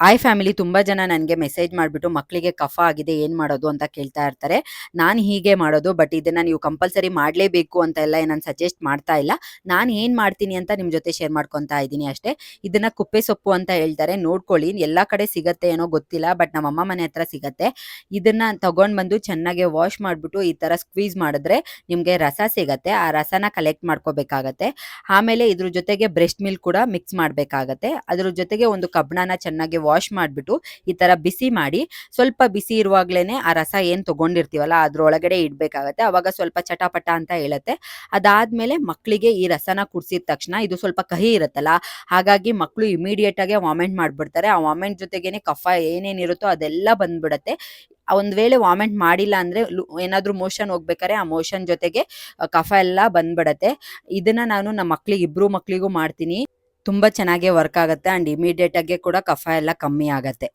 Hi family, ತುಂಬಾ ಜನ ನನಗೆ ಮೆಸೇಜ್ ಮಾಡಿಬಿಟ್ಟು ಮಕ್ಕಳಿಗೆ ಕಫ ಆಗಿದೆ ಏನು ಮಾಡೋದು ಅಂತ ಕೇಳ್ತಾ ಇರ್ತಾರೆ. ನಾನು ಹೀಗೆ ಮಾಡೋದು, ಬಟ್ ಇದನ್ನ ನೀವು ಕಂಪಲ್ಸರಿ ಮಾಡಲೇಬೇಕು ಅಂತ ಎಲ್ಲ ನಾನು ಸಜೆಸ್ಟ್ ಮಾಡ್ತಾ ಇಲ್ಲ. ನಾನು ಏನು ಮಾಡ್ತೀನಿ ಅಂತ ನಿಮ್ಮ ಜೊತೆ ಶೇರ್ ಮಾಡ್ಕೊತಾ ಇದ್ದೀನಿ ಅಷ್ಟೇ. ಇದನ್ನ ಕುಪ್ಪೆ ಸೊಪ್ಪು ಅಂತ ಹೇಳ್ತಾರೆ, ನೋಡ್ಕೊಳ್ಳಿ. ಎಲ್ಲ ಕಡೆ ಸಿಗತ್ತೆ ಏನೋ ಗೊತ್ತಿಲ್ಲ, ಬಟ್ ನಮ್ಮ ಅಮ್ಮ ಮನೆ ಹತ್ರ ಸಿಗತ್ತೆ. ಇದನ್ನ ತಗೊಂಡು ಬಂದು ಚೆನ್ನಾಗಿ ವಾಶ್ ಮಾಡಿಬಿಟ್ಟು ಈ ಥರ ಸ್ಕ್ವೀಸ್ ಮಾಡಿದ್ರೆ ನಿಮಗೆ ರಸ ಸಿಗತ್ತೆ. ಆ ರಸನ ಕಲೆಕ್ಟ್ ಮಾಡ್ಕೋಬೇಕಾಗತ್ತೆ. ಆಮೇಲೆ ಇದ್ರ ಜೊತೆಗೆ ಬ್ರೆಸ್ಟ್ ಮಿಲ್ಕ್ ಕೂಡ ಮಿಕ್ಸ್ ಮಾಡಬೇಕಾಗತ್ತೆ. ಅದ್ರ ಜೊತೆಗೆ ಒಂದು ಕಬ್ಬಣನ ಚೆನ್ನಾಗಿ ವಾಶ್ ಮಾಡಿಬಿಟ್ಟು ಈ ತರ ಬಿಸಿ ಮಾಡಿ, ಸ್ವಲ್ಪ ಬಿಸಿ ಇರುವಾಗ್ಲೇನೆ ಆ ರಸ ಏನ್ ತಗೊಂಡಿರ್ತೀವಲ್ಲ ಅದ್ರೊಳಗಡೆ ಇಡ್ಬೇಕಾಗತ್ತೆ. ಅವಾಗ ಸ್ವಲ್ಪ ಚಟಪಟ ಅಂತ ಹೇಳುತ್ತೆ. ಅದಾದ್ಮೇಲೆ ಮಕ್ಕಳಿಗೆ ಈ ರಸನ ಕುಡಿಸಿದ ತಕ್ಷಣ, ಇದು ಸ್ವಲ್ಪ ಕಹಿ ಇರುತ್ತಲ್ಲ, ಹಾಗಾಗಿ ಮಕ್ಕಳು ಇಮಿಡಿಯೇಟ್ ಆಗಿ ವಾಮಿಟ್ ಮಾಡ್ಬಿಡ್ತಾರೆ. ಆ ವಾಮಿಟ್ ಜೊತೆಗೇನೆ ಕಫ ಏನೇನಿರುತ್ತೋ ಅದೆಲ್ಲ ಬಂದ್ಬಿಡತ್ತೆ. ಒಂದ್ ವೇಳೆ ವಾಮಿಟ್ ಮಾಡಿಲ್ಲ ಅಂದ್ರೆ ಏನಾದ್ರೂ ಮೋಷನ್ ಹೋಗ್ಬೇಕಾದ್ರೆ ಆ ಮೋಷನ್ ಜೊತೆಗೆ ಕಫ ಎಲ್ಲ ಬಂದ್ಬಿಡತ್ತೆ. ಇದನ್ನ ನಾನು ನಮ್ಮ ಮಕ್ಳಿಗೆ, ಇಬ್ರು ಮಕ್ಳಿಗೂ ಮಾಡ್ತೀನಿ. ತುಂಬಾ ಚೆನ್ನಾಗಿ ವರ್ಕ್ ಆಗುತ್ತೆ ಅಂಡ್ ಇಮಿಡಿಯೇಟ್ ಆಗಿ ಕೂಡ ಕಫ ಎಲ್ಲ ಕಮ್ಮಿ ಆಗತ್ತೆ.